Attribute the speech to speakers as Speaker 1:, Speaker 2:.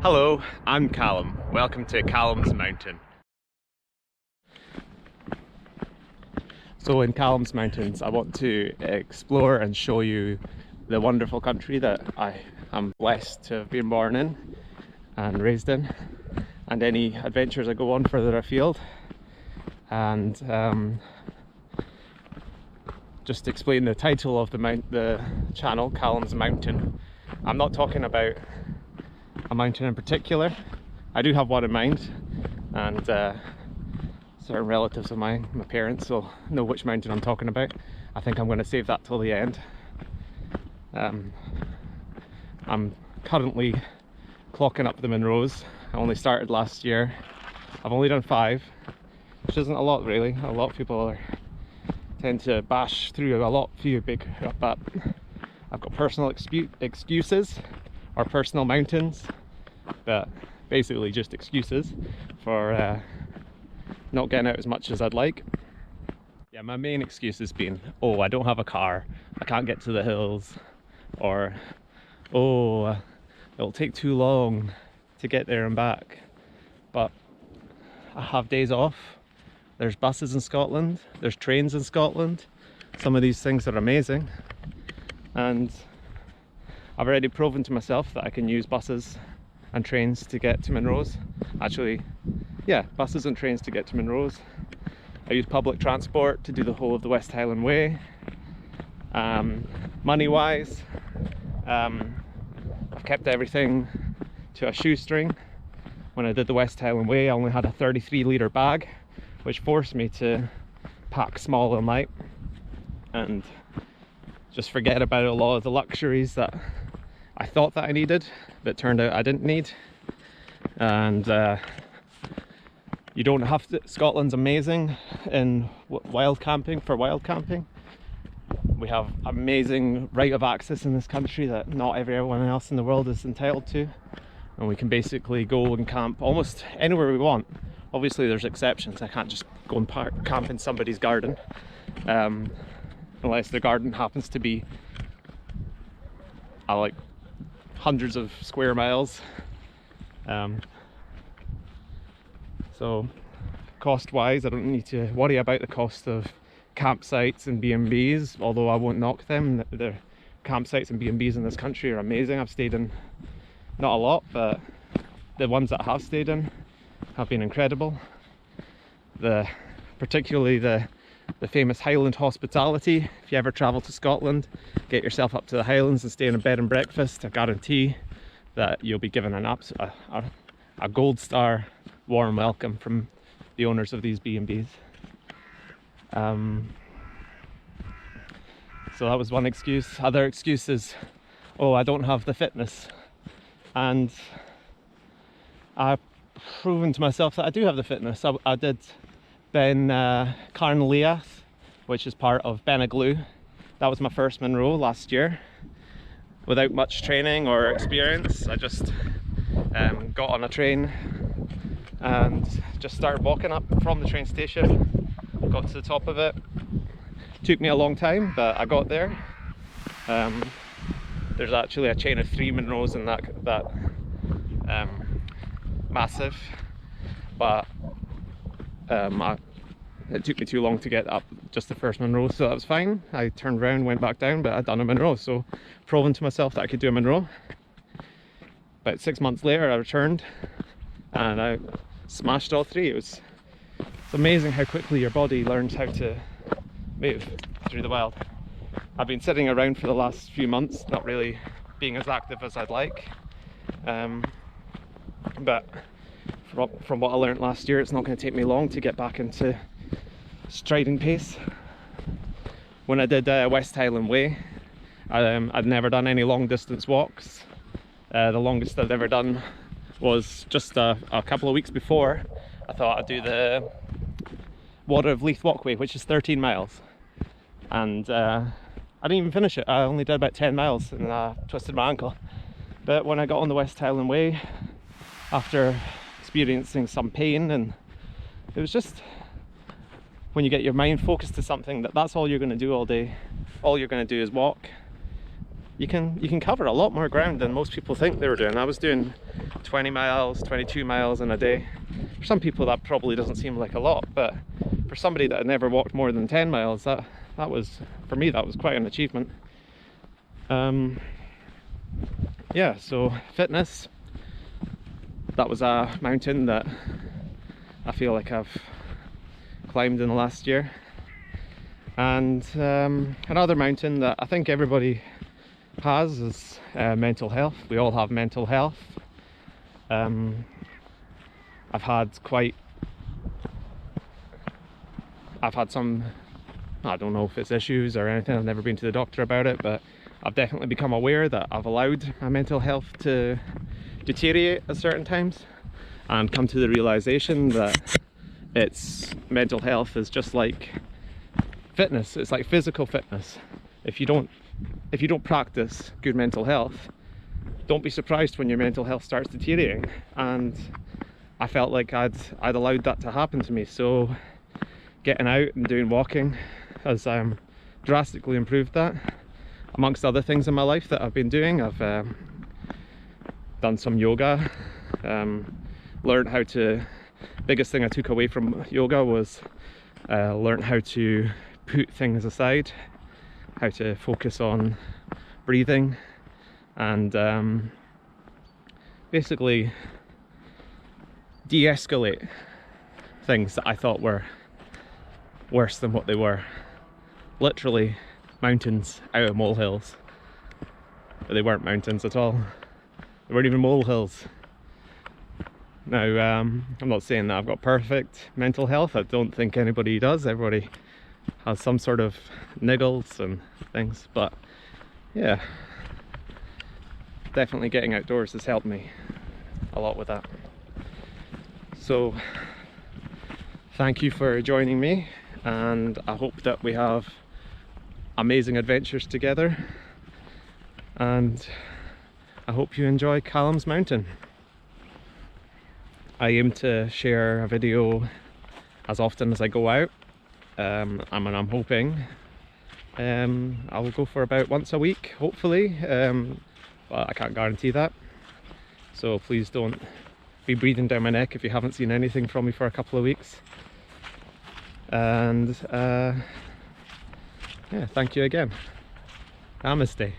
Speaker 1: Hello, I'm Callum. Welcome to Callum's Mountain. So in Callum's Mountains, I want to explore and show you the wonderful country that I am blessed to have been born in and raised in, and any adventures I go on further afield. And just explain the title of the channel, Callum's Mountain. I'm not talking about a mountain in particular. I do have one in mind, and certain relatives of mine, my parents, will know which mountain I'm talking about. I think I'm going to save that till the end. I'm currently clocking up the Munros. I only started last year. I've only done 5, which isn't a lot really. A lot of people tend to bash through a few big, but I've got personal excuses, or personal mountains, but basically just excuses for not getting out as much as I'd like. Yeah, my main excuse has been, oh, I don't have a car, I can't get to the hills, or oh, it'll take too long to get there and back. But I have days off. There's buses in Scotland, there's trains in Scotland. Some of these things are amazing, and I've already proven to myself that I can use buses and trains to get to Munros. Actually, yeah, buses and trains to get to Munros. I use public transport to do the whole of the West Highland Way. Money wise, I've kept everything to a shoestring. When I did the West Highland Way, I only had a 33-litre bag, which forced me to pack small and light and just forget about a lot of the luxuries that I thought that I needed, but turned out I didn't need. And you don't have to. Scotland's amazing in wild camping. We have amazing right of access in this country that not everyone else in the world is entitled to, and we can basically go and camp almost anywhere we want. Obviously there's exceptions. I can't just go and camp in somebody's garden, unless the garden happens to be like hundreds of square miles. So cost wise, I don't need to worry about the cost of campsites and B&Bs, although I won't knock them. The campsites and B&Bs in this country are amazing. I've stayed in not a lot, but the ones that I have stayed in have been incredible. Particularly the famous Highland hospitality. If you ever travel to Scotland, get yourself up to the Highlands and stay in a bed and breakfast. I guarantee that you'll be given a gold star warm welcome from the owners of these B&Bs. So that was one excuse. Other excuse is, oh, I don't have the fitness. And I've proven to myself that I do have the fitness. I did Ben Carnliath, which is part of Benaglue. That was my first Munro last year. Without much training or experience, I just got on a train and just started walking up from the train station. Got to the top of it. Took me a long time, but I got there. There's actually a chain of 3 Munros in that massive, but it took me too long to get up just the first Munro, so that was fine. I turned around, went back down, but I'd done a Munro, so proven to myself that I could do a Munro. About 6 months later I returned and I smashed all 3. It's amazing how quickly your body learns how to move through the wild. I've been sitting around for the last few months, not really being as active as I'd like, but from what I learned last year, it's not going to take me long to get back into striding pace. When I did West Highland Way, I'd never done any long distance walks. The longest I'd ever done was just a couple of weeks before. I thought I'd do the Water of Leith Walkway, which is 13 miles, and I didn't even finish it. I only did about 10 miles and I twisted my ankle. But when I got on the West Highland Way, after experiencing some pain, and it was just, when you get your mind focused to something, that's all you're going to do all day. All you're going to do is walk. you can cover a lot more ground than most people think they were doing. I was doing 20 miles, 22 miles in a day. For some people that probably doesn't seem like a lot, but for somebody that had never walked more than 10 miles, that was, for me, that was quite an achievement. Yeah, so fitness, that was a mountain that I feel like I've climbed in the last year. And another mountain that I think everybody has is mental health. We all have mental health. I've had some, I don't know if it's issues or anything, I've never been to the doctor about it, but I've definitely become aware that I've allowed my mental health to deteriorate at certain times, and come to the realization that mental health is just like fitness. It's like physical fitness. If you don't practice good mental health, don't be surprised when your mental health starts deteriorating. And I felt like I'd allowed that to happen to me. So getting out and doing walking has drastically improved that. Amongst other things in my life that I've been doing, I've done some yoga, learned how to, biggest thing I took away from yoga was learn how to put things aside, how to focus on breathing, and basically de-escalate things that I thought were worse than what they were. Literally mountains out of molehills, but they weren't mountains at all. They weren't even molehills. Now, I'm not saying that I've got perfect mental health. I don't think anybody does. Everybody has some sort of niggles and things, but yeah, definitely getting outdoors has helped me a lot with that. So thank you for joining me, and I hope that we have amazing adventures together, and I hope you enjoy Callum's Mountain. I aim to share a video as often as I go out. I'm hoping I'll go for about once a week, hopefully, but I can't guarantee that. So please don't be breathing down my neck if you haven't seen anything from me for a couple of weeks. And yeah, thank you again. Namaste.